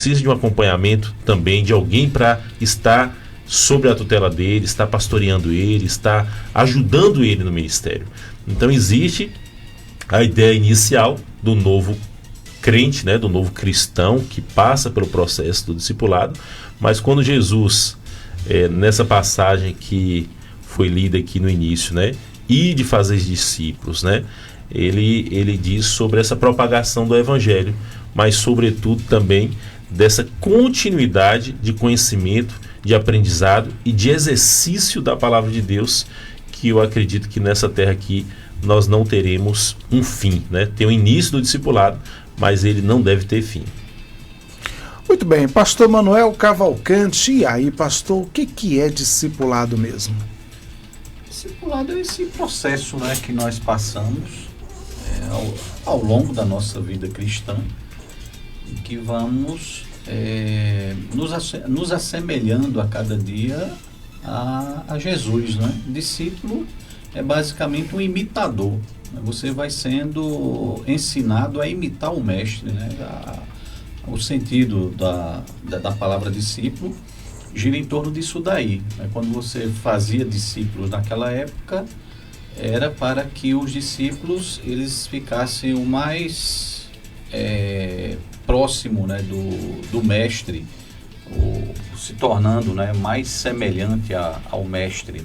precisa de um acompanhamento também de alguém para estar sobre a tutela dele, estar pastoreando ele, estar ajudando ele no ministério. Então existe a ideia inicial do novo crente, né, do novo cristão que passa pelo processo do discipulado, mas quando Jesus, nessa passagem que foi lida aqui no início, né, e de fazer discípulos, né, ele diz sobre essa propagação do evangelho, mas sobretudo também dessa continuidade de conhecimento, de aprendizado e de exercício da palavra de Deus, que eu acredito que nessa terra aqui nós não teremos um fim, né? Tem o início do discipulado, mas ele não deve ter fim. Muito bem, pastor Manuel Cavalcante, e aí, pastor, o que é discipulado mesmo? Discipulado é esse processo, né, que nós passamos ao longo da nossa vida cristã, em que vamos nos assemelhando a cada dia a Jesus, né? Discípulo é basicamente um imitador, né? Você vai sendo ensinado a imitar o mestre, né? O sentido da palavra discípulo gira em torno disso daí, né? Quando você fazia discípulos naquela época, era para que os discípulos eles ficassem o mais próximo, né, do mestre, se tornando, né, mais semelhante ao mestre,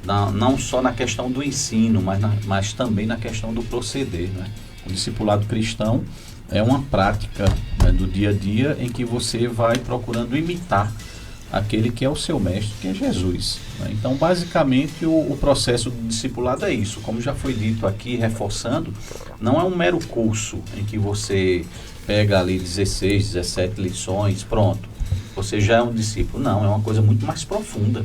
não só na questão do ensino, mas também na questão do proceder, né? O discipulado cristão é uma prática, né, do dia a dia em que você vai procurando imitar aquele que é o seu mestre, que é Jesus, né? Então, basicamente, o processo do discipulado é isso. Como já foi dito aqui, reforçando, não é um mero curso em que você pega ali 16, 17 lições, pronto, você já é um discípulo. Não, é uma coisa muito mais profunda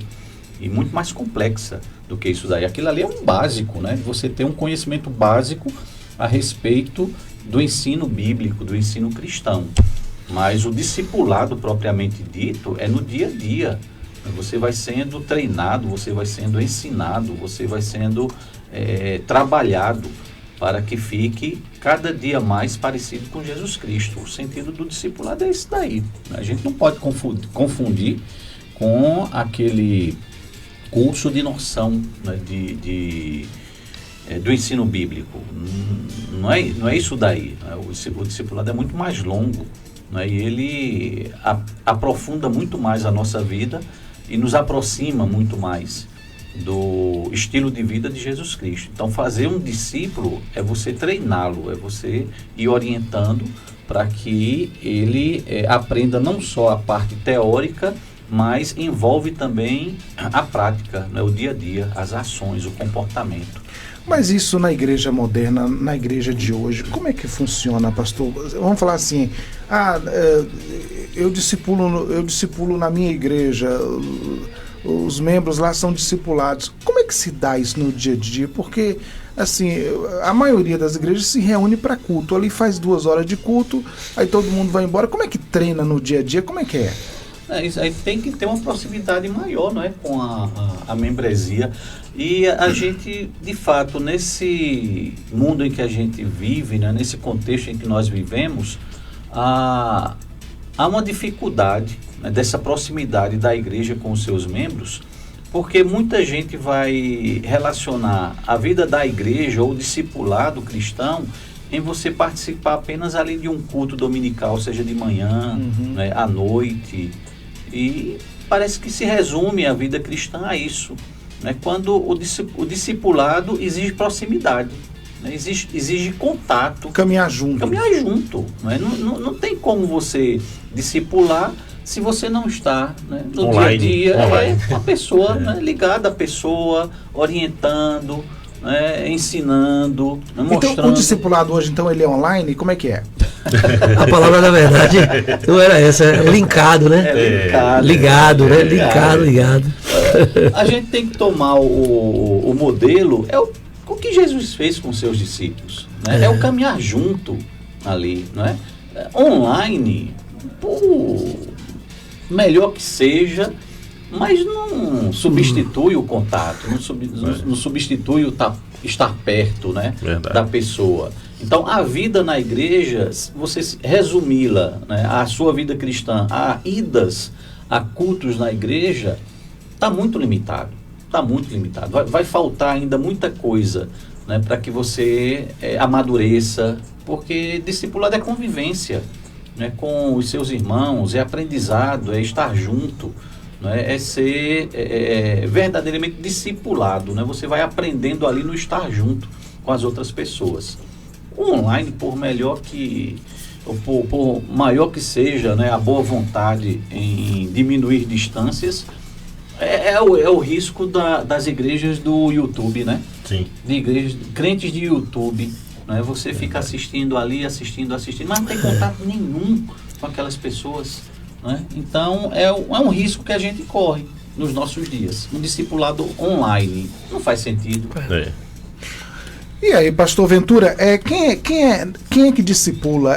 e muito mais complexa do que isso daí. Aquilo ali é um básico, né? Você tem um conhecimento básico a respeito do ensino bíblico, do ensino cristão. Mas o discipulado propriamente dito é no dia a dia. Você vai sendo treinado, você vai sendo ensinado, você vai sendo trabalhado para que fique cada dia mais parecido com Jesus Cristo. O sentido do discipulado é isso daí. A gente não pode confundir com aquele curso de noção, né, do ensino bíblico. Não é isso daí. Né? O discipulado é muito mais longo, né? E ele aprofunda muito mais a nossa vida e nos aproxima muito mais do estilo de vida de Jesus Cristo. Então, fazer um discípulo é você treiná-lo, é você ir orientando para que ele aprenda não só a parte teórica, mas envolve também a prática, né, o dia a dia, as ações, o comportamento. Mas isso na igreja moderna, na igreja de hoje, como é que funciona, pastor? Vamos falar assim, eu discipulo na minha igreja, os membros lá são discipulados. Como é que se dá isso no dia a dia? Porque, assim, a maioria das igrejas se reúne para culto, ali faz 2 horas de culto, aí todo mundo vai embora. Como é que treina no dia a dia? Como é que é? Isso aí tem que ter uma proximidade maior, não é, com a membresia. E a gente, de fato, nesse mundo em que a gente vive, né, nesse contexto em que nós vivemos, há uma dificuldade, né, dessa proximidade da igreja com os seus membros, porque muita gente vai relacionar a vida da igreja ou o discipulado cristão em você participar apenas ali de um culto dominical, seja de manhã, né, à noite, e parece que se resume a vida cristã a isso, né? Quando o discipulado exige proximidade, né? Exige contato. Caminhar junto. Né? Não tem como você discipular se você não está, né, no online, dia a dia. online. É uma pessoa, né, ligada à pessoa, orientando, né, ensinando, né, mostrando. Então, o discipulado hoje, então, ele é online? Como é que é? A palavra, na verdade, não era essa, é linkado, né? Ligado, né? Ligado. A gente tem que tomar o modelo, o que Jesus fez com seus discípulos, né? É o caminhar junto ali, né? Online, melhor que seja, mas não substitui o contato, não substitui o estar perto, né, da pessoa. Então, a vida na igreja, você resumi-la, né, a sua vida cristã, a idas a cultos na igreja, está muito limitado. Está muito limitado. Vai faltar ainda muita coisa, né, para que você amadureça, porque discipulado é convivência, né, com os seus irmãos, é aprendizado, é estar junto, né, é ser verdadeiramente discipulado. Né, você vai aprendendo ali no estar junto com as outras pessoas. O online, por melhor que, por maior que seja, né, a boa vontade em diminuir distâncias, é o risco das igrejas do YouTube, né? Sim. De igrejas, crentes de YouTube, né? Você fica assistindo ali, assistindo, mas não tem contato nenhum com aquelas pessoas, né? Então, é um risco que a gente corre nos nossos dias. Um discipulado online não faz sentido. E aí, pastor Ventura, quem é que discipula?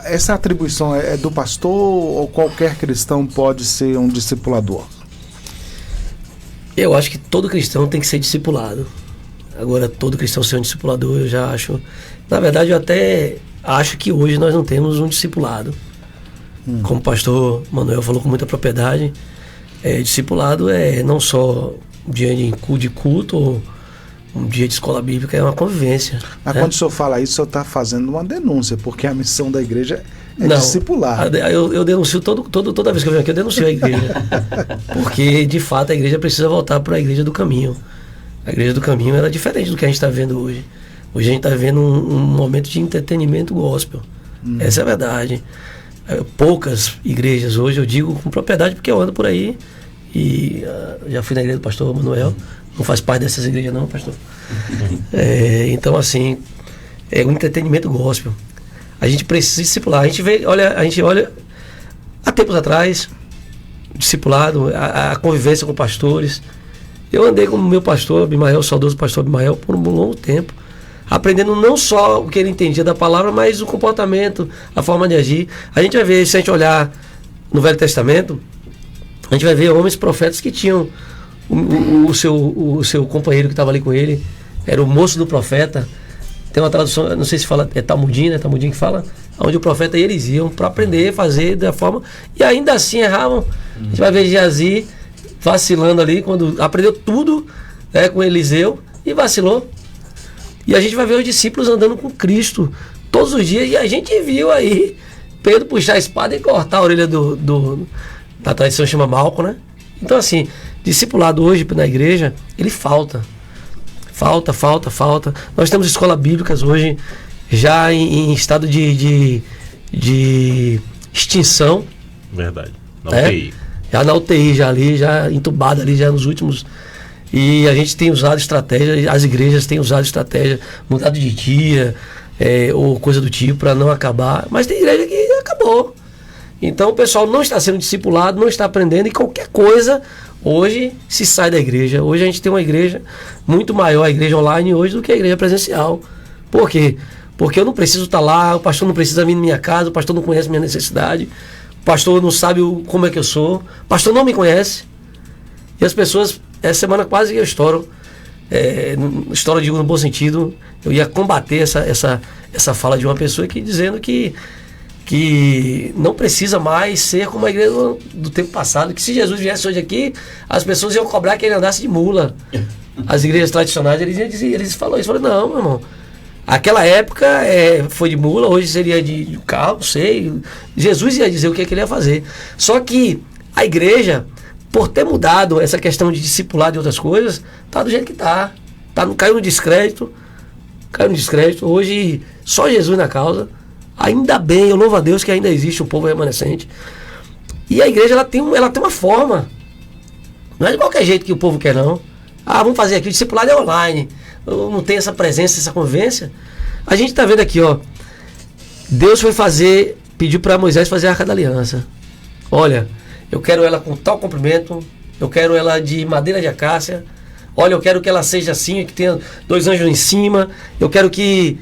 Essa atribuição é do pastor ou qualquer cristão pode ser um discipulador? Eu acho que todo cristão tem que ser discipulado. Agora, todo cristão ser um discipulador, eu já acho... Na verdade, eu até acho que hoje nós não temos um discipulado. Como o pastor Manuel falou com muita propriedade, discipulado é não só um dia de culto ou um dia de escola bíblica, é uma convivência. Mas quando o senhor fala isso, o senhor está fazendo uma denúncia, porque a missão da igreja é não, discipular. Eu denuncio toda vez que eu venho aqui, eu denuncio a igreja. Porque, de fato, a igreja precisa voltar para a igreja do caminho. A igreja do caminho era diferente do que a gente está vendo hoje. Hoje a gente está vendo um momento de entretenimento gospel. Essa é a verdade. Poucas igrejas hoje, eu digo com propriedade, porque eu ando por aí e já fui na igreja do pastor Manuel. Não faz parte dessas igrejas não, pastor. Então, assim, é um entretenimento gospel. A gente precisa discipular. A gente olha há tempos atrás, discipulado, a convivência com pastores. Eu andei com o meu pastor Abimael, o saudoso pastor Abimael, por um longo tempo, aprendendo não só o que ele entendia da palavra, mas o comportamento, a forma de agir. A gente vai ver, se a gente olhar no Velho Testamento, a gente vai ver homens profetas que tinham o seu companheiro que estava ali com ele, era o moço do profeta. Tem uma tradução, não sei se fala, é Talmudim, né? Talmudim que fala, onde o profeta e eles iam para aprender a fazer da forma, e ainda assim erravam. A gente vai ver Geazi vacilando ali, quando aprendeu tudo com Eliseu e vacilou. E a gente vai ver os discípulos andando com Cristo todos os dias, e a gente viu aí Pedro puxar a espada e cortar a orelha da tradição chama Malco, né? Então, assim, discipulado hoje na igreja, ele falta. Nós temos escolas bíblicas hoje já em estado de extinção. Verdade. Na UTI. Já na UTI, já entubada ali, já nos últimos. E a gente tem usado estratégia, as igrejas têm usado estratégia, mudado de dia, ou coisa do tipo, para não acabar. Mas tem igreja que acabou. Então o pessoal não está sendo discipulado, não está aprendendo, e qualquer coisa hoje se sai da igreja. Hoje a gente tem uma igreja muito maior, a igreja online hoje, do que a igreja presencial. Por quê? Porque eu não preciso estar lá, o pastor não precisa vir na minha casa, o pastor não conhece minha necessidade, o pastor não sabe como é que eu sou, o pastor não me conhece. E as pessoas, essa semana quase que eu estouro, digo no bom sentido, eu ia combater essa fala de uma pessoa que dizendo que não precisa mais ser como a igreja do tempo passado, que se Jesus viesse hoje aqui, as pessoas iam cobrar que ele andasse de mula. As igrejas tradicionais, eles falaram isso. Eu falei, não, meu irmão, aquela época foi de mula, hoje seria de carro, não sei. Jesus ia dizer o que ele ia fazer. Só que a igreja, por ter mudado essa questão de discipulado e outras coisas, tá do jeito que tá. Caiu no descrédito. Hoje, só Jesus na causa. Ainda bem, eu louvo a Deus que ainda existe um povo remanescente. E a igreja, ela tem uma forma. Não é de qualquer jeito que o povo quer, não. Vamos fazer aqui, o discipulado é online. Não tem essa presença, essa convivência. A gente está vendo aqui, ó. Deus pediu para Moisés fazer a Arca da Aliança. Olha, eu quero ela com tal comprimento, eu quero ela de madeira de acácia. Olha, eu quero que ela seja assim, que tenha 2 anjos em cima. Eu quero que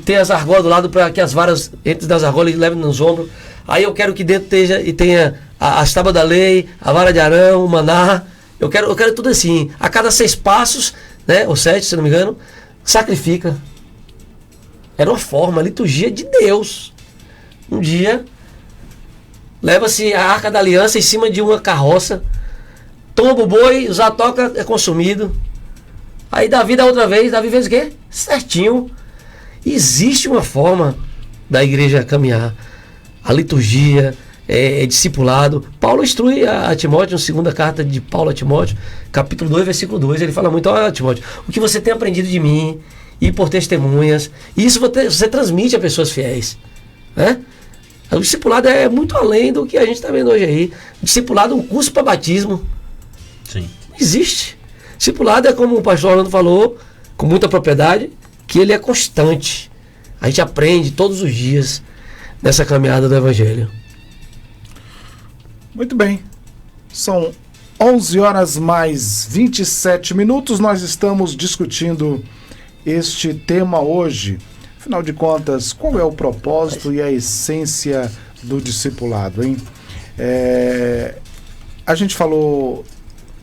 tenha as argolas do lado, para que as varas entre das argolas levem nos ombros. Aí eu quero que dentro tenha as tábuas da lei, a vara de Arão, o maná. Eu quero tudo assim. A cada 6 passos, né, ou 7, se não me engano, sacrifica. Era uma forma, a liturgia de Deus. Um dia, leva-se a Arca da Aliança em cima de uma carroça, tomba o boi, já toca, é consumido. Aí Davi da outra vez, Davi fez o quê? Certinho. Existe uma forma da igreja caminhar. A liturgia, discipulado. Paulo instrui a Timóteo, na segunda carta de Paulo a Timóteo, capítulo 2, versículo 2, ele fala muito: olha, Timóteo, o que você tem aprendido de mim, e por testemunhas, isso você transmite a pessoas fiéis, né? O discipulado é muito além do que a gente está vendo hoje aí. O discipulado é um curso para batismo. Sim. Existe. Discipulado é, como o pastor Orlando falou, com muita propriedade, que ele é constante. A gente aprende todos os dias nessa caminhada do Evangelho. Muito bem. São 11 horas mais 27 minutos. Nós estamos discutindo este tema hoje. Afinal de contas, qual é o propósito e a essência do discipulado, hein? A gente falou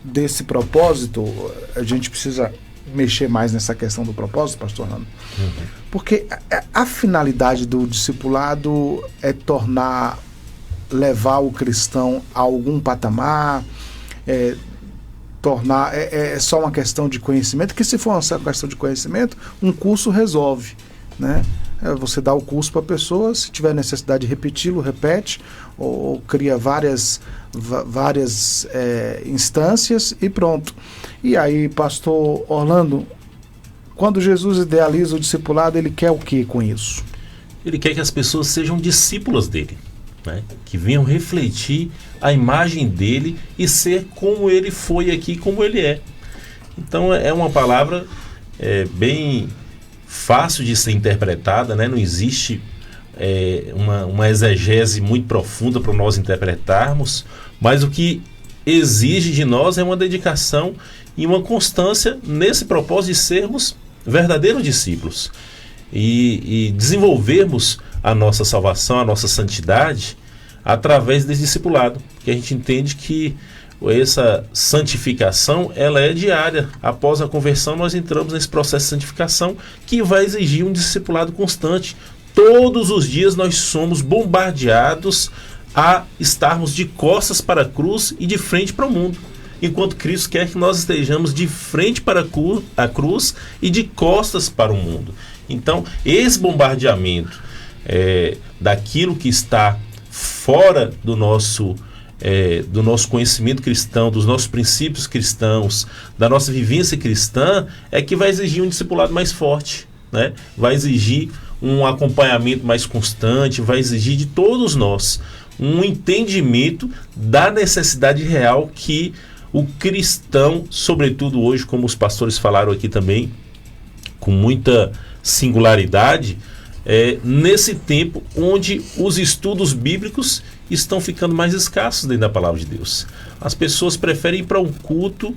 desse propósito, a gente precisa mexer mais nessa questão do propósito, pastor Orlando, porque a finalidade do discipulado é levar o cristão a algum patamar, é só uma questão de conhecimento, que se for uma questão de conhecimento, um curso resolve, né? Você dá o curso para a pessoa, se tiver necessidade de repeti-lo, repete, ou cria várias instâncias e pronto. E aí, pastor Orlando, quando Jesus idealiza o discipulado, ele quer o que com isso? Ele quer que as pessoas sejam discípulas dele, né? Que venham refletir a imagem dele e ser como ele foi aqui, como ele é. Então é uma palavra bem fácil de ser interpretada, né? Não existe uma exegese muito profunda para nós interpretarmos, mas o que exige de nós é uma dedicação e uma constância nesse propósito de sermos verdadeiros discípulos e desenvolvermos a nossa salvação, a nossa santidade através desse discipulado, que a gente entende que essa santificação ela é diária. Após a conversão nós entramos nesse processo de santificação que vai exigir um discipulado constante. Todos os dias nós somos bombardeados a estarmos de costas para a cruz e de frente para o mundo, enquanto Cristo quer que nós estejamos de frente para a cruz e de costas para o mundo. Então esse bombardeamento daquilo que está fora do nosso conhecimento cristão, dos nossos princípios cristãos, da nossa vivência cristã, é que vai exigir um discipulado mais forte, né? Vai exigir um acompanhamento mais constante, vai exigir de todos nós um entendimento da necessidade real que o cristão, sobretudo hoje, como os pastores falaram aqui também, com muita singularidade, nesse tempo onde os estudos bíblicos estão ficando mais escassos dentro da palavra de Deus. As pessoas preferem ir para um culto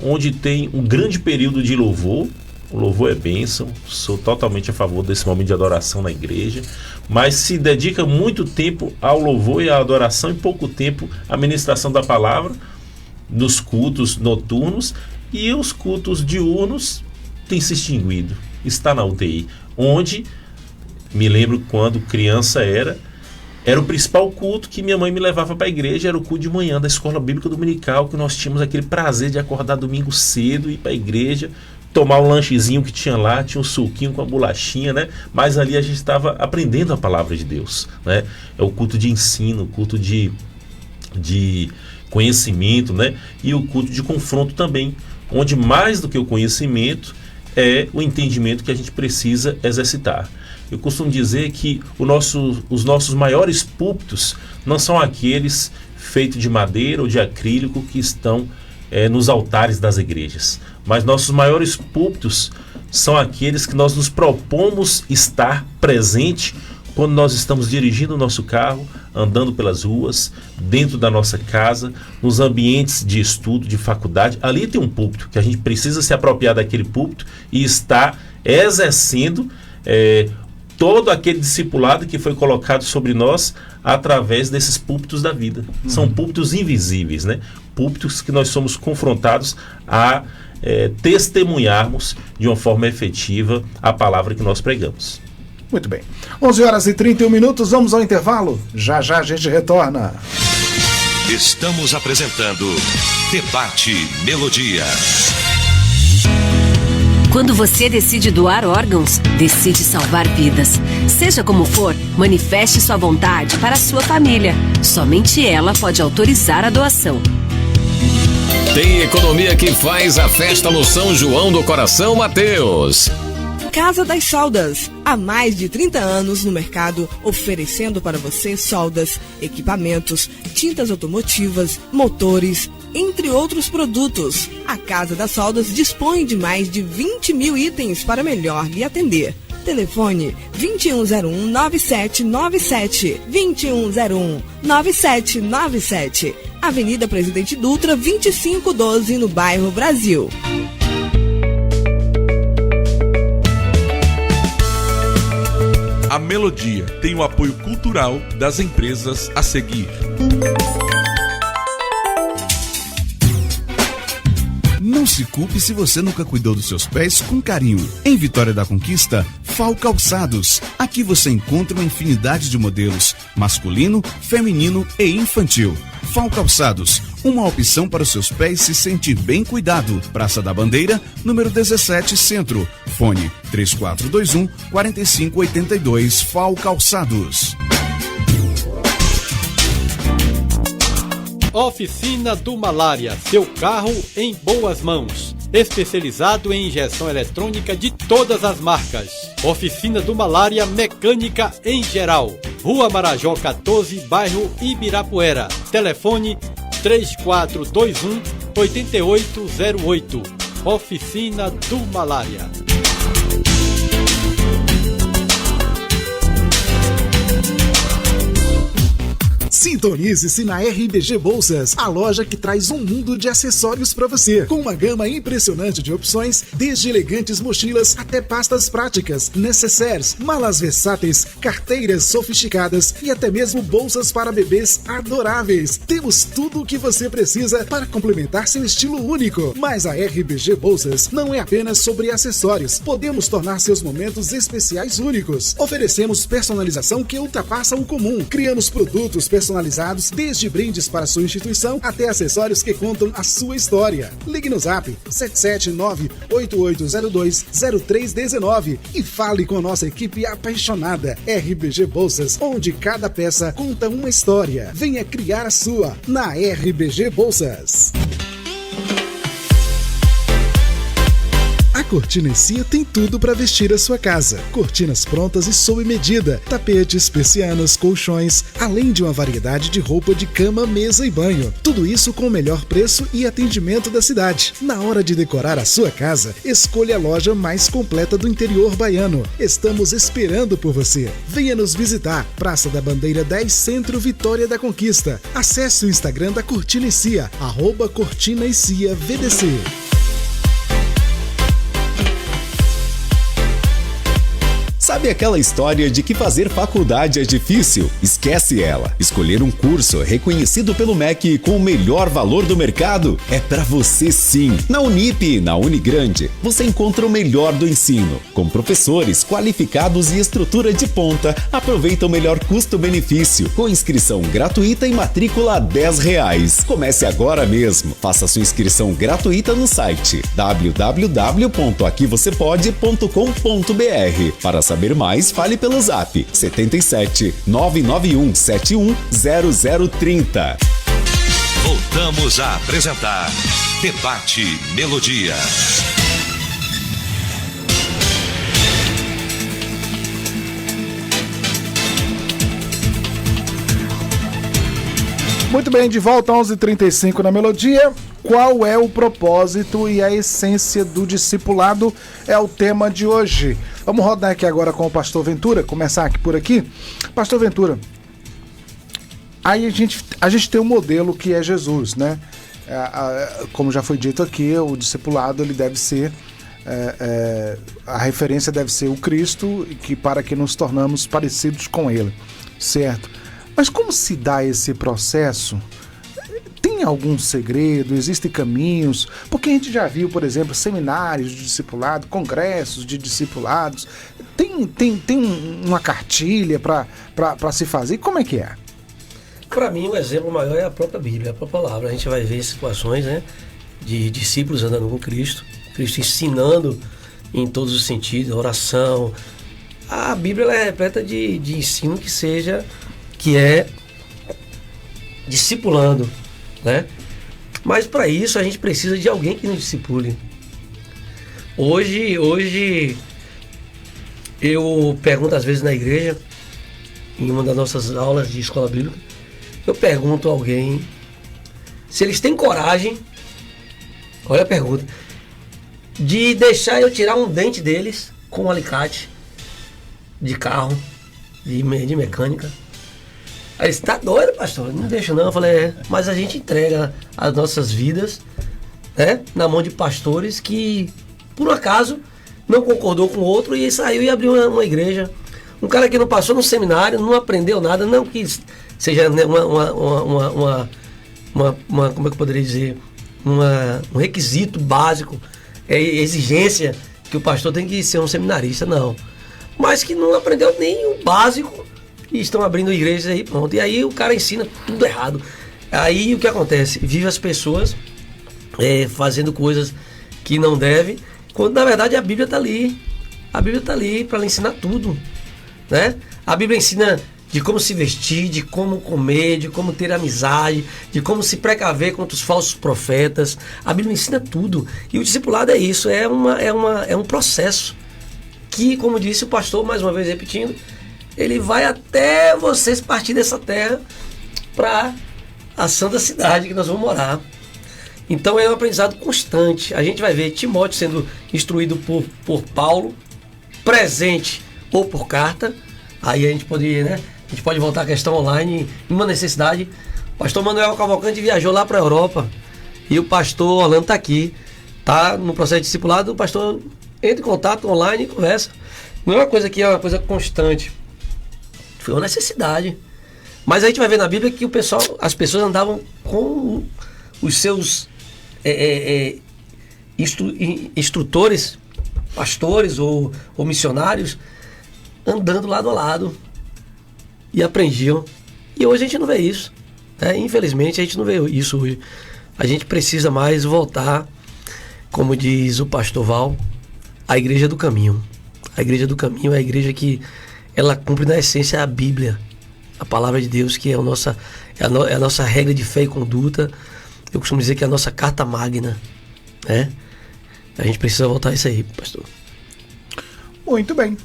onde tem um grande período de louvor. O louvor é bênção, sou totalmente a favor desse momento de adoração na igreja, mas se dedica muito tempo ao louvor e à adoração e pouco tempo à ministração da palavra nos cultos noturnos, e os cultos diurnos têm se extinguido. Está na UTI, onde, me lembro quando criança era o principal culto que minha mãe me levava para a igreja, era o culto de manhã da escola bíblica dominical, que nós tínhamos aquele prazer de acordar domingo cedo e ir para a igreja, tomar um lanchezinho que tinha lá, tinha um suquinho com a bolachinha, né? Mas ali a gente estava aprendendo a palavra de Deus, né? É o culto de ensino, o culto de conhecimento, né? E o culto de confronto também, onde mais do que o conhecimento é o entendimento que a gente precisa exercitar. Eu costumo dizer que os nossos maiores púlpitos não são aqueles feitos de madeira ou de acrílico que estão nos altares das igrejas, mas nossos maiores púlpitos são aqueles que nós nos propomos estar presente quando nós estamos dirigindo o nosso carro, andando pelas ruas, dentro da nossa casa, nos ambientes de estudo, de faculdade. Ali tem um púlpito que a gente precisa se apropriar daquele púlpito e estar exercendo todo aquele discipulado que foi colocado sobre nós através desses púlpitos da vida. São púlpitos invisíveis, né? Púlpitos que nós somos confrontados a testemunharmos de uma forma efetiva a palavra que nós pregamos. Muito bem. 11h31, vamos ao intervalo. Já já a gente retorna. Estamos apresentando Debate Melodia. Quando você decide doar órgãos, decide salvar vidas. Seja como for, manifeste sua vontade para a sua família. Somente ela pode autorizar a doação. Tem economia que faz a festa no São João do Coração Mateus. Casa das Soldas, há mais de 30 anos no mercado, oferecendo para você soldas, equipamentos, tintas automotivas, motores, entre outros produtos. A Casa das Soldas dispõe de mais de 20 mil itens para melhor lhe atender. Telefone 2101-9797, 2101-9797, Avenida Presidente Dutra, 2512, no bairro Brasil. A Melodia tem o apoio cultural das empresas a seguir. Não se culpe se você nunca cuidou dos seus pés com carinho. Em Vitória da Conquista, FAO Calçados. Aqui você encontra uma infinidade de modelos, masculino, feminino e infantil. FAO Calçados, uma opção para os seus pés se sentir bem cuidado. Praça da Bandeira, número 17, Centro. Fone 3421-4582, FAO Calçados. Oficina do Malária, seu carro em boas mãos. Especializado em injeção eletrônica de todas as marcas. Oficina do Malária Mecânica em geral. Rua Marajó 14, bairro Ibirapuera. Telefone 3421-8808. Oficina do Malária. Sintonize-se na RBG Bolsas, a loja que traz um mundo de acessórios para você, com uma gama impressionante de opções, desde elegantes mochilas até pastas práticas, necessaires, malas versáteis, carteiras sofisticadas e até mesmo bolsas para bebês adoráveis. Temos tudo o que você precisa para complementar seu estilo único. Mas a RBG Bolsas não é apenas sobre acessórios. Podemos tornar seus momentos especiais únicos. Oferecemos personalização que ultrapassa o comum. Criamos produtos personalizados, desde brindes para sua instituição até acessórios que contam a sua história. Ligue no Zap 779-8802-0319 e fale com a nossa equipe apaixonada. RBG Bolsas, onde cada peça conta uma história. Venha criar a sua na RBG Bolsas. A Cortina & Cia tem tudo para vestir a sua casa. Cortinas prontas e sob medida, tapetes, persianas, colchões, além de uma variedade de roupa de cama, mesa e banho. Tudo isso com o melhor preço e atendimento da cidade. Na hora de decorar a sua casa, escolha a loja mais completa do interior baiano. Estamos esperando por você. Venha nos visitar. Praça da Bandeira 10, Centro, Vitória da Conquista. Acesse o Instagram da Cortina & Cia, @Cortina & Cia VDC. Sabe aquela história de que fazer faculdade é difícil? Esquece ela. Escolher um curso reconhecido pelo MEC com o melhor valor do mercado é pra você sim. Na Unip e na Unigrande, você encontra o melhor do ensino. Com professores qualificados e estrutura de ponta, aproveita o melhor custo-benefício, com inscrição gratuita e matrícula a R$10. Comece agora mesmo. Faça sua inscrição gratuita no site www.aquivocepode.com.br. Para saber mais, fale pelo Zap 77 991 71 0030. Voltamos a apresentar Debate Melodia. Muito bem, de volta 11h35 na Melodia. Qual é o propósito e a essência do discipulado? É o tema de hoje. Vamos rodar aqui agora com o Pastor Ventura, começar aqui por aqui. Pastor Ventura, aí a gente tem um modelo que é Jesus, né? Como já foi dito aqui, o discipulado ele deve ser, a referência deve ser o Cristo, para que nos tornamos parecidos com Ele, certo? Mas como se dá esse processo? Tem tem algum segredo? Existem caminhos? Porque a gente já viu, por exemplo, seminários de discipulado, congressos de discipulados. Tem uma cartilha para se fazer? Como é que é? Para mim, o exemplo maior é a própria Bíblia, a própria palavra. A gente vai ver situações, né, de discípulos andando com Cristo ensinando em todos os sentidos, oração. A Bíblia ela é repleta de ensino que é discipulando, né? Mas para isso a gente precisa de alguém que nos discipule. Hoje eu pergunto às vezes na igreja, em uma das nossas aulas de escola bíblica, eu pergunto a alguém se eles têm coragem, olha a pergunta, de deixar eu tirar um dente deles com um alicate de carro, de mecânica. Aí eles, tá doido, pastor? Não deixa não. Eu falei, mas a gente entrega as nossas vidas, né, na mão de pastores que, por um acaso, não concordou com o outro e saiu e abriu uma igreja. Um cara que não passou no seminário, não aprendeu nada, não que seja, né, como é que eu poderia dizer, um requisito básico, exigência que o pastor tem que ser um seminarista, não. Mas que não aprendeu nem o básico e estão abrindo igrejas aí, pronto. E aí o cara ensina tudo errado. Aí o que acontece? Vive as pessoas fazendo coisas que não devem, quando na verdade a Bíblia está ali. A Bíblia está ali para ensinar tudo, né? A Bíblia ensina de como se vestir, de como comer, de como ter amizade, de como se precaver contra os falsos profetas. A Bíblia ensina tudo. E o discipulado é isso, é um processo que, como disse o pastor, mais uma vez repetindo, ele vai até vocês partir dessa terra para a santa cidade que nós vamos morar. Então é um aprendizado constante. A gente vai ver Timóteo sendo instruído por Paulo, presente ou por carta. Aí a gente pode voltar à questão online, em uma necessidade. O pastor Manuel Cavalcante viajou lá para a Europa e o pastor Orlando está aqui, está no processo de discipulado. O pastor entra em contato online e conversa. Não é uma coisa que é uma coisa constante. Foi uma necessidade. Mas a gente vai ver na Bíblia que as pessoas andavam com os seus instrutores, pastores ou missionários, andando lado a lado e aprendiam. E hoje a gente não vê isso, né? Infelizmente a gente não vê isso hoje. A gente precisa mais voltar, como diz o pastor Val, à igreja do caminho. A igreja do caminho é a igreja que ela cumpre na essência a Bíblia, a palavra de Deus, que é a nossa regra de fé e conduta. Eu costumo dizer que é a nossa carta magna, né? A gente precisa voltar a isso aí, pastor. Muito bem.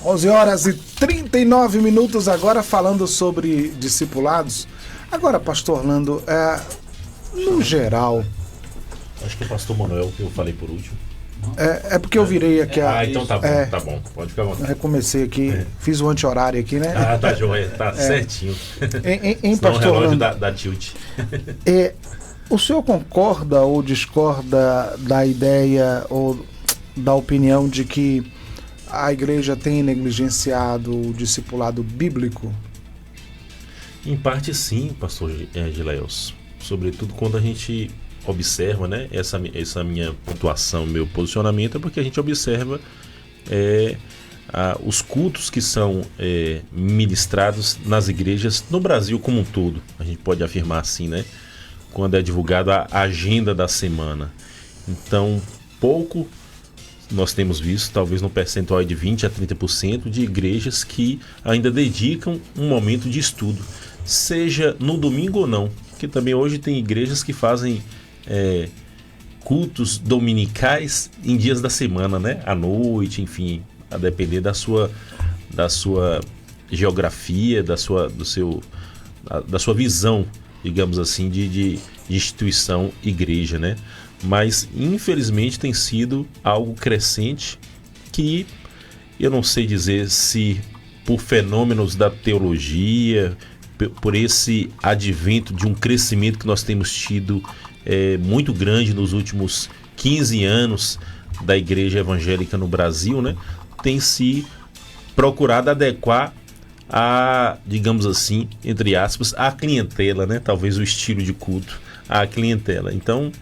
11h39 agora, falando sobre discipulados. Agora, pastor Orlando, no geral... Acho que é o pastor Manuel que eu falei por último. É porque eu virei aqui então tá bom, pode ficar à vontade. Recomecei aqui, fiz o anti-horário aqui, né? Tá joia, tá certinho. Em pastor o relógio Orlando, da tilt. O senhor concorda ou discorda da ideia ou da opinião de que a igreja tem negligenciado o discipulado bíblico? Em parte sim, pastor Gilaels. Sobretudo quando a gente observa, né, essa minha pontuação, meu posicionamento, é porque a gente observa os cultos que são ministrados nas igrejas no Brasil como um todo. A gente pode afirmar assim, né? Quando é divulgada a agenda da semana. Então, pouco nós temos visto, talvez no percentual de 20% a 30% de igrejas que ainda dedicam um momento de estudo, seja no domingo ou não, porque também hoje tem igrejas que fazem cultos dominicais em dias da semana, né? À noite, enfim, a depender da sua geografia, da sua visão, digamos assim, de instituição igreja, né? Mas infelizmente tem sido algo crescente que eu não sei dizer se por fenômenos da teologia, por esse advento de um crescimento que nós temos tido muito grande nos últimos 15 anos da igreja evangélica no Brasil, né? Tem se procurado adequar digamos assim, entre aspas, a clientela, né? Talvez o estilo de culto, a clientela. Então,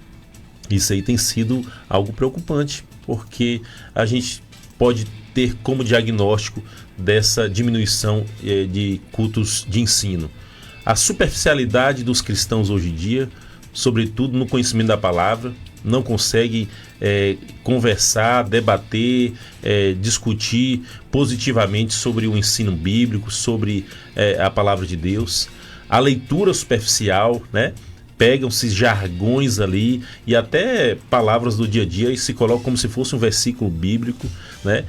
isso aí tem sido algo preocupante, porque a gente pode ter como diagnóstico dessa diminuição de cultos de ensino a superficialidade dos cristãos hoje em dia, sobretudo no conhecimento da palavra. Não conseguem conversar, debater, discutir positivamente sobre o ensino bíblico, sobre a palavra de Deus. A leitura superficial, né? Pegam-se jargões ali e até palavras do dia a dia e se colocam como se fosse um versículo bíblico, né?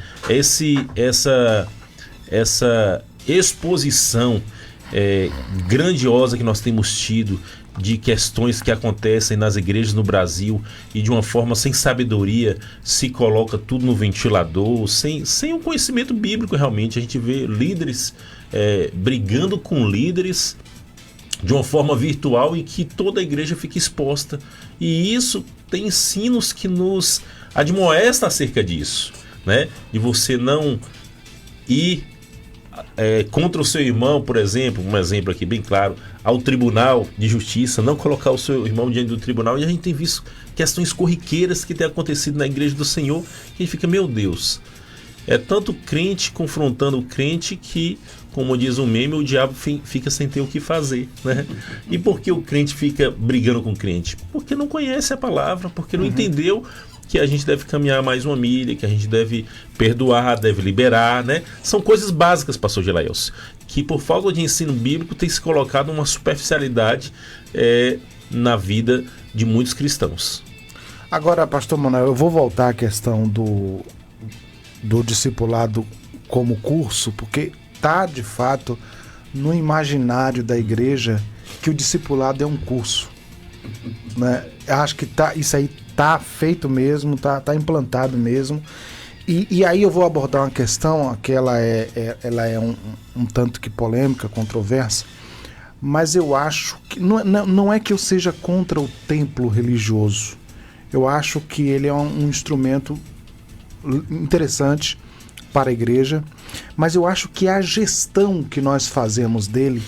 Essa exposição grandiosa que nós temos tido de questões que acontecem nas igrejas no Brasil e de uma forma sem sabedoria se coloca tudo no ventilador, sem um conhecimento bíblico realmente. A gente vê líderes brigando com líderes de uma forma virtual e que toda a igreja fica exposta. E isso tem ensinos que nos admoestam acerca disso, né? De você não ir contra o seu irmão, por exemplo, um exemplo aqui bem claro, ao tribunal de justiça, não colocar o seu irmão diante do tribunal. E a gente tem visto questões corriqueiras que têm acontecido na igreja do Senhor, que a gente fica, meu Deus, é tanto crente confrontando o crente que, como diz o meme, o diabo fica sem ter o que fazer, né? E por que o crente fica brigando com o crente? Porque não conhece a palavra, porque não entendeu que a gente deve caminhar mais uma milha, que a gente deve perdoar, deve liberar, né? São coisas básicas, pastor Gelaelcio, que por falta de ensino bíblico tem se colocado uma superficialidade na vida de muitos cristãos. Agora, pastor Manuel, eu vou voltar à questão do discipulado como curso, porque está, de fato, no imaginário da igreja que o discipulado é um curso, né? Eu acho que isso aí está feito mesmo, está implantado mesmo. E aí eu vou abordar uma questão que ela é um tanto que polêmica, controversa, mas eu acho que não é que eu seja contra o templo religioso. Eu acho que ele é um instrumento interessante para a igreja, mas eu acho que a gestão que nós fazemos dele,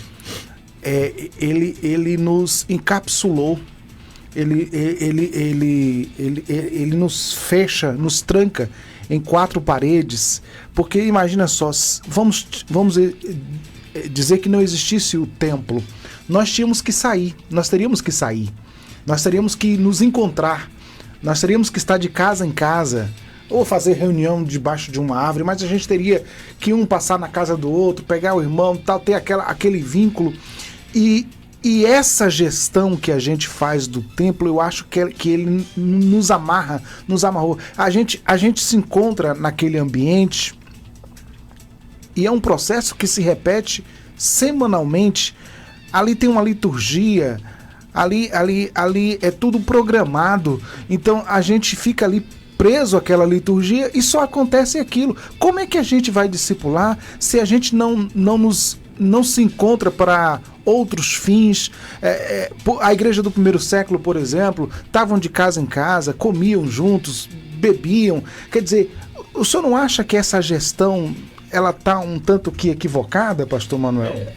ele nos encapsulou, ele nos fecha, nos tranca em 4 paredes, porque imagina só, vamos dizer que não existisse o templo, nós teríamos que sair, nós teríamos que nos encontrar, nós teríamos que estar de casa em casa, ou fazer reunião debaixo de uma árvore, mas a gente teria que um passar na casa do outro, pegar o irmão, tal, ter aquele vínculo. E essa gestão que a gente faz do templo, eu acho que ele nos amarrou. A gente se encontra naquele ambiente e é um processo que se repete semanalmente. Ali tem uma liturgia, ali é tudo programado. Então a gente fica ali preso àquela liturgia e só acontece aquilo. Como é que a gente vai discipular se a gente não se encontra para outros fins? A igreja do primeiro século, por exemplo, estavam de casa em casa, comiam juntos, bebiam. Quer dizer, o senhor não acha que essa gestão ela está um tanto que equivocada, pastor Manuel?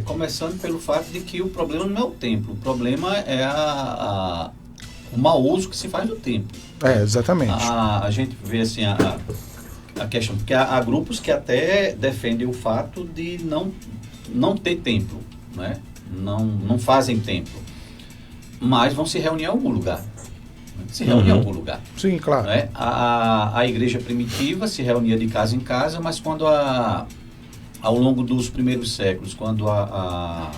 Começando pelo fato de que o problema não é o templo, o problema é o mau uso que se faz do templo. Exatamente. A gente vê assim a questão, porque há grupos que até defendem o fato de não ter templo, né? Não fazem templo, mas vão se reunir em algum lugar. Em algum lugar. Sim, claro. Né? A igreja primitiva se reunia de casa em casa, mas quando ao longo dos primeiros séculos, quando a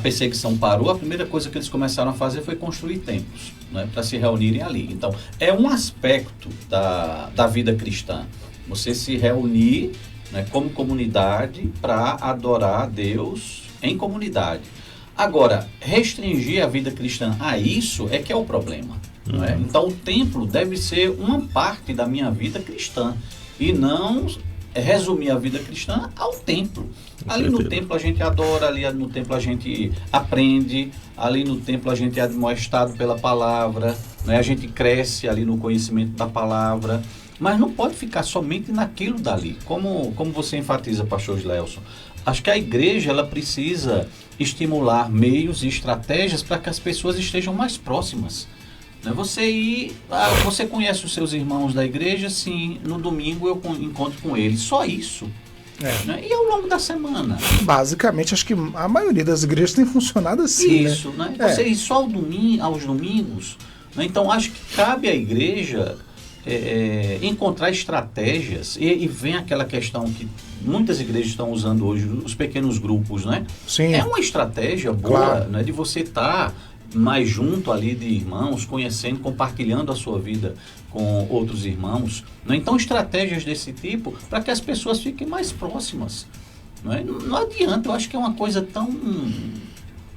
perseguição parou, a primeira coisa que eles começaram a fazer foi construir templos, né, para se reunirem ali. Então, é um aspecto da vida cristã, você se reunir, né, como comunidade para adorar a Deus em comunidade. Agora, restringir a vida cristã a isso é que é o problema. Não é? Então, o templo deve ser uma parte da minha vida cristã e não resumir a vida cristã ao templo. Ali no templo a gente adora, ali no templo a gente aprende, ali no templo a gente é admoestado pela palavra, né? A gente cresce ali no conhecimento da palavra. Mas não pode ficar somente naquilo dali. Como você enfatiza, pastor Gilelson, acho que a igreja ela precisa estimular meios e estratégias para que as pessoas estejam mais próximas. Você conhece os seus irmãos da igreja, sim, no domingo eu encontro com eles, só isso. Né? E ao longo da semana? Basicamente, acho que a maioria das igrejas tem funcionado assim. Isso, né? Você ir só aos domingos. Né? Então, acho que cabe à igreja encontrar estratégias, e vem aquela questão que muitas igrejas estão usando hoje, os pequenos grupos, né? Sim. É uma estratégia boa, claro, né, de você estar mais junto ali de irmãos, conhecendo, compartilhando a sua vida com outros irmãos. Né? Então, estratégias desse tipo para que as pessoas fiquem mais próximas. Não adianta, eu acho que é uma coisa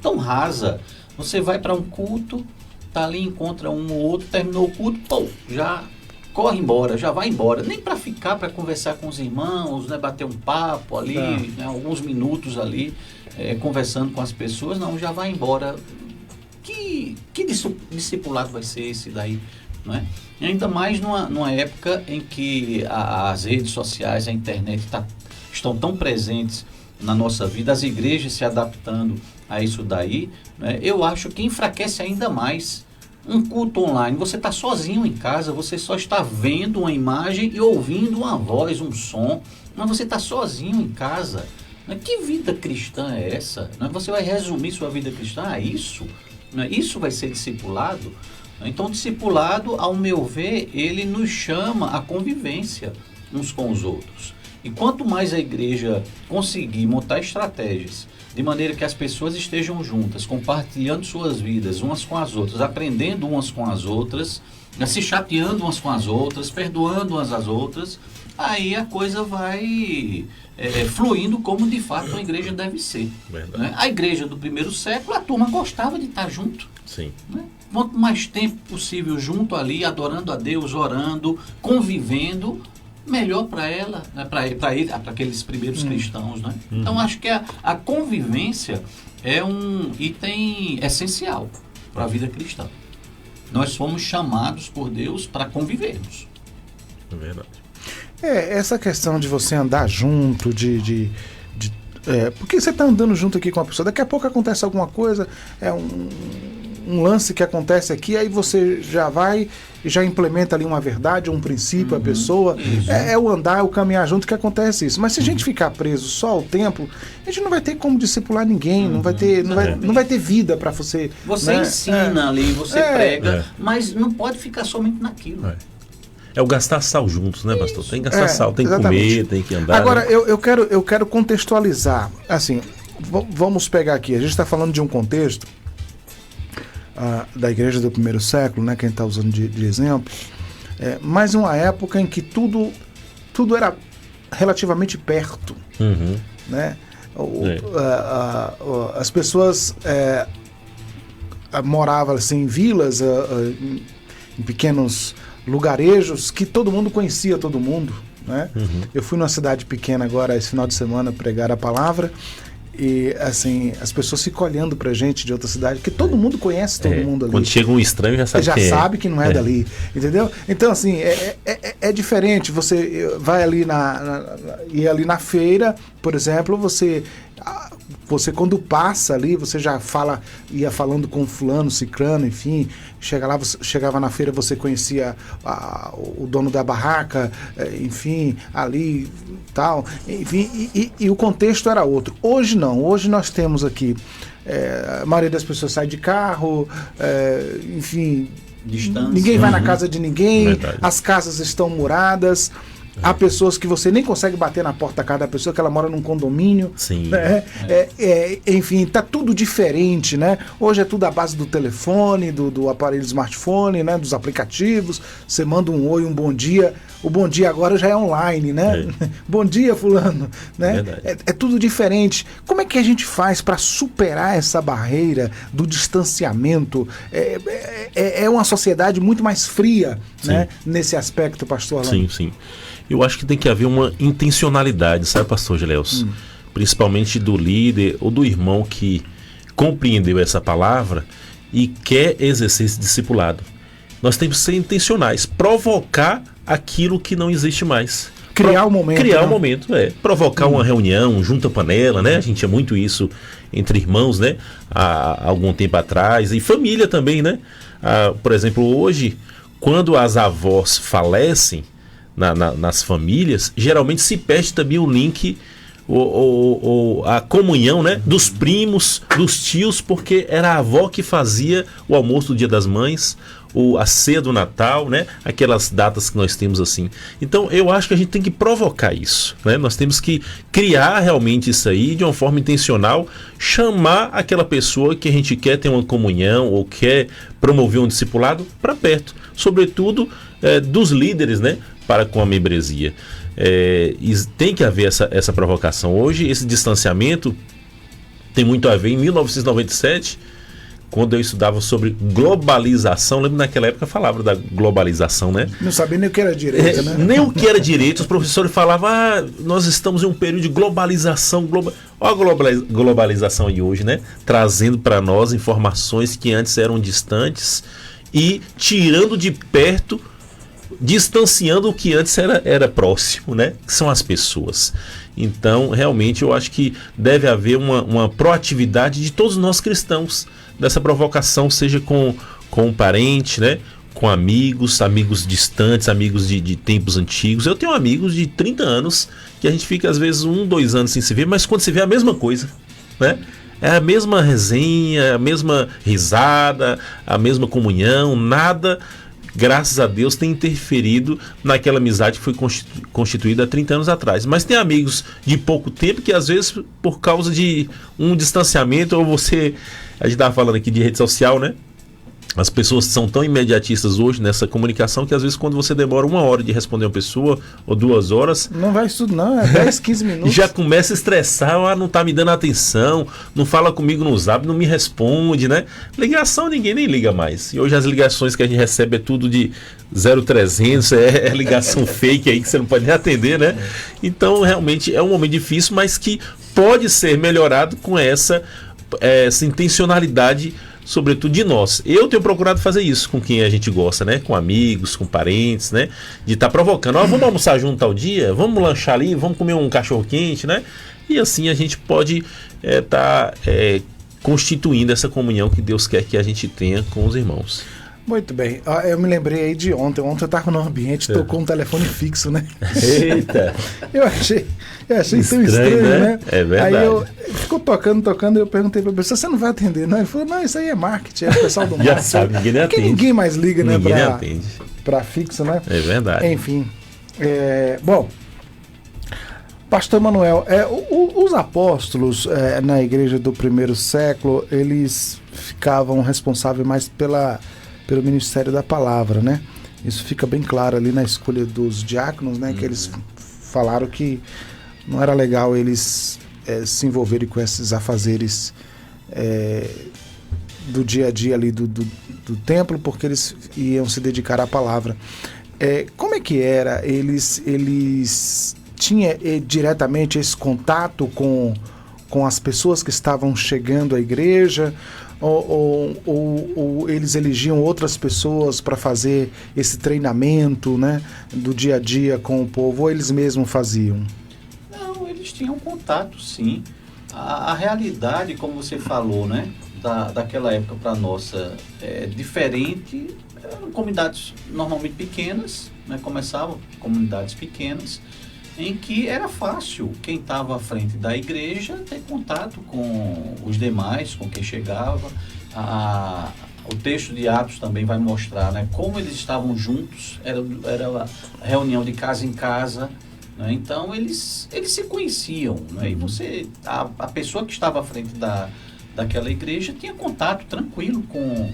tão rasa. Você vai para um culto, tá ali, encontra um ou outro, terminou o culto, já corre embora, já vai embora. Nem para ficar, para conversar com os irmãos, né, bater um papo ali, né, alguns minutos ali, conversando com as pessoas, não, já vai embora. Que discipulado vai ser esse daí? Não é? E ainda mais numa época em que as redes sociais, a internet estão tão presentes na nossa vida, as igrejas se adaptando a isso daí, né? Eu acho que enfraquece ainda mais um culto online. Você está sozinho em casa, você só está vendo uma imagem e ouvindo uma voz, um som, mas você está sozinho em casa. Né? Que vida cristã é essa? Né? Você vai resumir sua vida cristã a isso? Né? Isso vai ser discipulado? Então, o discipulado, ao meu ver, ele nos chama à convivência uns com os outros. E quanto mais a igreja conseguir montar estratégias de maneira que as pessoas estejam juntas, compartilhando suas vidas umas com as outras, aprendendo umas com as outras, se chateando umas com as outras, perdoando umas às outras, aí a coisa vai fluindo como de fato uma igreja deve ser. Né? A igreja do primeiro século, a turma gostava de estar junto. Sim. Né? Quanto mais tempo possível junto ali, adorando a Deus, orando, convivendo, melhor para ela, né? para aqueles primeiros cristãos. Né? Então, acho que a convivência é um item essencial para a vida cristã. Nós fomos chamados por Deus para convivermos. É verdade. Essa questão de você andar junto, porque você está andando junto aqui com a pessoa, daqui a pouco acontece alguma coisa, um lance que acontece aqui, aí você já vai e já implementa ali uma verdade, um princípio, a pessoa. É o andar, é o caminhar junto que acontece isso. Mas se a gente ficar preso só ao templo, a gente não vai ter como discipular ninguém, não vai ter vida para você. Você ensina ali, você prega, mas não pode ficar somente naquilo. É o gastar sal juntos, né, pastor? Tem que gastar sal, tem que comer, tem que andar. Agora, né? eu quero contextualizar. Assim, vamos pegar aqui. A gente está falando de um contexto da igreja do primeiro século, né, que a gente está usando de exemplo, mas uma época em que tudo era relativamente perto. Né? As pessoas moravam assim, em vilas, em pequenos lugarejos que todo mundo conhecia todo mundo, né? Eu fui numa cidade pequena agora esse final de semana pregar a palavra e assim as pessoas ficam olhando pra gente de outra cidade, que todo mundo conhece todo mundo ali. Quando chega um estranho já sabe que não é dali, entendeu? Então assim é diferente. Você vai ali ir ali na feira, por exemplo, você quando passa ali, você já ia falando com fulano, cicrano, enfim, chegava na feira, você conhecia o dono da barraca, enfim, ali tal, enfim, e o contexto era outro. Hoje não, hoje nós temos aqui, a maioria das pessoas sai de carro, enfim, distância. Ninguém vai na casa de ninguém, as casas estão muradas. Há pessoas que você nem consegue bater na porta da casa da pessoa, que ela mora num condomínio. Sim. Né? Enfim, tá tudo diferente, né? Hoje é tudo à base do telefone, do aparelho smartphone, né? Dos aplicativos. Você manda um oi, um bom dia. O bom dia agora já é online, né? Bom dia, fulano. Né? É tudo diferente. Como é que a gente faz para superar essa barreira do distanciamento? É uma sociedade muito mais fria, né? Nesse aspecto, pastor Orlando. Sim. Eu acho que tem que haver uma intencionalidade, sabe, pastor Gilelson? Principalmente do líder ou do irmão que compreendeu essa palavra e quer exercer esse discipulado. nós temos que ser intencionais, provocar aquilo que não existe mais. Criar o momento. Criar né? o momento, provocar uma reunião, junta panela, né? A gente tinha muito isso entre irmãos, né? Há algum tempo atrás. E família também, né? Por exemplo, hoje, quando as avós falecem nas famílias, geralmente se perde também o link, a comunhão, né? Dos primos, dos tios, porque era a avó que fazia o almoço do Dia das Mães, a ceia do Natal, né? Aquelas datas que nós temos assim. Então eu acho que a gente tem que provocar isso, né? Nós temos que criar realmente isso aí de uma forma intencional, chamar aquela pessoa que a gente quer ter uma comunhão ou quer promover um discipulado para perto, sobretudo dos líderes, né? Para com a membresia. Tem que haver essa provocação. Hoje esse distanciamento tem muito a ver. Em 1997, quando eu estudava sobre globalização, lembro naquela época falava da globalização, né? Não sabia nem o que era direito, né? Nem o que era direito, os professores falavam, nós estamos em um período de globalização. Olha a globalização aí hoje, né? Trazendo para nós informações que antes eram distantes e tirando de perto, distanciando o que antes era próximo, né? Que são as pessoas. Então, realmente, eu acho que deve haver uma proatividade de todos nós cristãos, dessa provocação, seja com um parente, né? Com amigos distantes, amigos de tempos antigos. Eu tenho amigos de 30 anos que a gente fica às vezes 1-2 anos sem se ver, mas quando se vê é a mesma coisa, né? É a mesma resenha, a mesma risada, a mesma comunhão, nada, graças a Deus, tem interferido naquela amizade que foi constituída há 30 anos atrás. Mas tem amigos de pouco tempo que às vezes por causa de um distanciamento, ou a gente estava falando aqui de rede social, né? As pessoas são tão imediatistas hoje nessa comunicação que às vezes quando você demora 1 hora de responder uma pessoa ou 2 horas... Não vai isso não, é 10, 15 minutos. Já começa a estressar, não tá me dando atenção, não fala comigo no Zap, não me responde, né? Ligação ninguém nem liga mais. E hoje as ligações que a gente recebe é tudo de 0300, é ligação fake aí que você não pode nem atender, né? Então realmente é um momento difícil, mas que pode ser melhorado com essa intencionalidade, sobretudo de nós. Eu tenho procurado fazer isso com quem a gente gosta, né? Com amigos, com parentes, né? De estar provocando. Vamos almoçar junto tal dia? Vamos lanchar ali? Vamos comer um cachorro quente, né? E assim a gente pode estar constituindo essa comunhão que Deus quer que a gente tenha com os irmãos. Muito bem. Eu me lembrei aí de ontem. Ontem eu estava no ambiente, tocou um telefone fixo, né? Eita! Eu achei tão estranho, né? É verdade. Aí ficou tocando, e eu perguntei para a pessoa, você não vai atender, não? Ele falou, não, isso aí é marketing, é o pessoal do marketing. Já sabe, ninguém atende. Porque ninguém mais liga, né? Ninguém atende. Para fixo, né? É verdade. Enfim. Bom, Pastor Manuel, os apóstolos na igreja do primeiro século, eles ficavam responsáveis mais pelo ministério da palavra, né? Isso fica bem claro ali na escolha dos diáconos, né? Que eles falaram que não era legal eles se envolverem com esses afazeres do dia a dia ali do templo, porque eles iam se dedicar à palavra. Como é que era? Eles tinham diretamente esse contato com as pessoas que estavam chegando à igreja? Ou eles elegiam outras pessoas para fazer esse treinamento, né, do dia a dia com o povo, ou eles mesmos faziam? Não, eles tinham contato, sim. A realidade, como você falou, né, daquela época para a nossa é diferente. Eram comunidades normalmente pequenas, né, começavam comunidades pequenas, em que era fácil quem estava à frente da igreja ter contato com os demais, com quem chegava. O texto de Atos também vai mostrar, né, como eles estavam juntos, era a reunião de casa em casa, né, então eles se conheciam, né, e a pessoa que estava à frente daquela igreja tinha contato tranquilo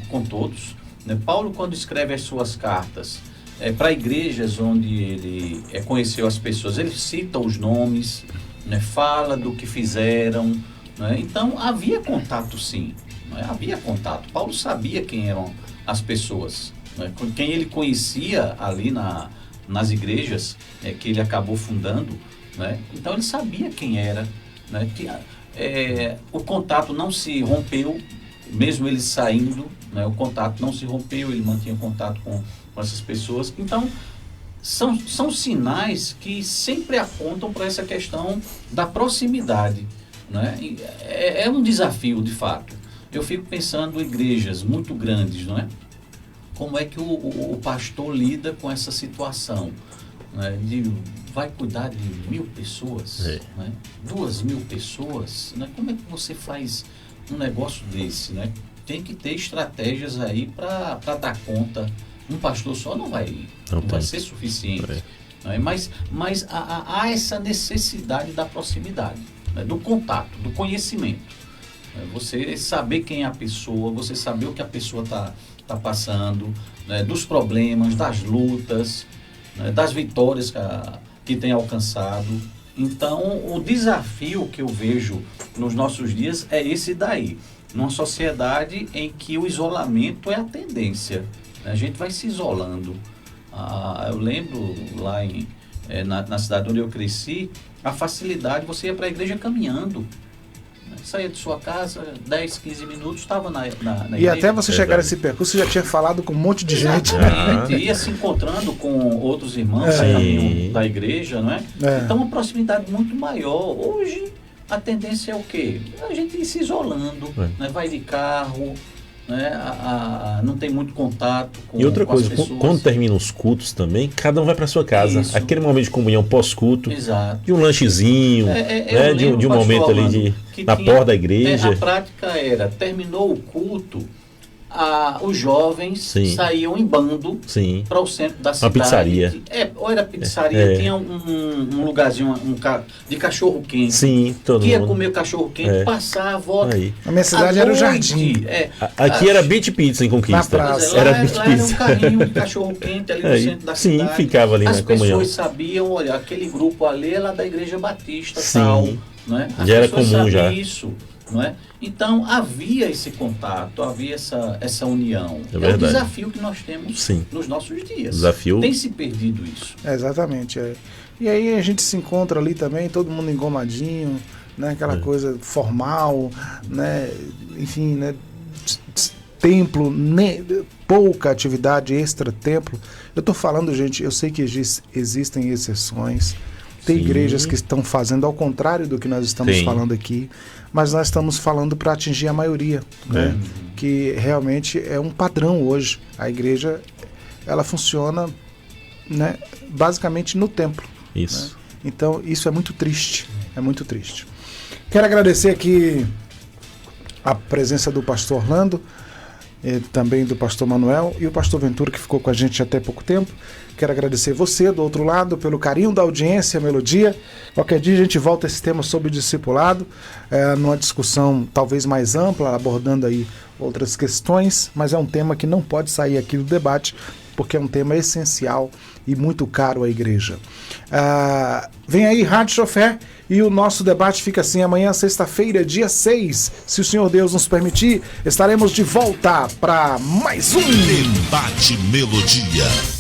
com todos, né. Paulo, quando escreve as suas cartas, para igrejas onde ele conheceu as pessoas, ele cita os nomes, né, fala do que fizeram, né, então havia contato sim, né, havia contato. Paulo sabia quem eram as pessoas, né, quem ele conhecia ali nas igrejas que ele acabou fundando, né, então ele sabia quem era, né, o contato não se rompeu. mesmo ele saindo, né, o contato não se rompeu, ele mantinha contato com essas pessoas. Então, são sinais que sempre apontam para essa questão da proximidade, né? É um desafio, de fato. Eu fico pensando em igrejas muito grandes, não é? Como é que o pastor lida com essa situação? Né? Vai cuidar de 1.000 pessoas, né? 2.000 pessoas, né? Como é que você faz um negócio desse, né? Tem que ter estratégias aí para dar conta. Um pastor só não vai ser suficiente, né? Mas há essa necessidade da proximidade, né? Do contato, do conhecimento, né? Você saber quem é a pessoa, você saber o que a pessoa está passando, né? Dos problemas, das lutas, né? Das vitórias que tem alcançado. Então, o desafio que eu vejo nos nossos dias é esse daí. Numa sociedade em que o isolamento é a tendência. A gente vai se isolando. Eu lembro lá na cidade onde eu cresci, a facilidade, você ia para a igreja caminhando. Saía de sua casa, 10, 15 minutos, estava na igreja. E até você chegar a esse percurso, você já tinha falado com um monte de gente. Ia se encontrando com outros irmãos da igreja, não é? Então, uma proximidade muito maior. Hoje, a tendência é o quê? A gente ir se isolando, né? Vai de carro, né? Não tem muito contato com as pessoas. E outra coisa, quando terminam os cultos também, cada um vai para sua casa. Isso. Aquele momento de comunhão pós-culto, de um lanchezinho, né? de um momento ali na porta da igreja. A prática era, terminou o culto, os jovens saíam em bando para o centro da cidade. Uma pizzaria. Ou era pizzaria, tinha um lugarzinho de cachorro-quente. Sim, todo mundo. Ia comer o cachorro-quente, passar a volta. A minha cidade era o Jardim. Aqui era Beach Pizza em Conquista. Na praça. Era Beach Pizza. Era um carrinho de cachorro-quente ali no centro da cidade. Sim, ficava ali na comunhão. As pessoas sabiam, olha, aquele grupo ali é lá da Igreja Batista, tal. Né? Já era comum já. Isso. Não é? Então havia esse contato, havia essa união. É o desafio que nós temos nos nossos dias. Desafio. Tem se perdido isso. Exatamente. E aí a gente se encontra ali também, todo mundo engomadinho, né? Aquela coisa formal, né? Enfim, né? Templo, pouca atividade extra-templo. Eu estou falando, gente, eu sei que existem exceções. Tem igrejas que estão fazendo ao contrário do que nós estamos falando aqui, mas nós estamos falando para atingir a maioria, né? Que realmente é um padrão hoje. A igreja, ela funciona, né, basicamente no templo. Isso. Né? Então, isso é muito triste. É muito triste. Quero agradecer aqui a presença do pastor Orlando, também do pastor Manuel e o pastor Ventura, que ficou com a gente até pouco tempo. Quero agradecer você do outro lado pelo carinho da audiência, Melodia. Qualquer dia a gente volta a esse tema sobre discipulado, numa discussão talvez mais ampla, abordando aí outras questões, mas é um tema que não pode sair aqui do debate, porque é um tema essencial e muito caro à igreja. Vem aí Rádio Chofé e o nosso debate fica assim: amanhã, sexta-feira, dia 6, se o Senhor Deus nos permitir, estaremos de volta para mais um Debate Melodia.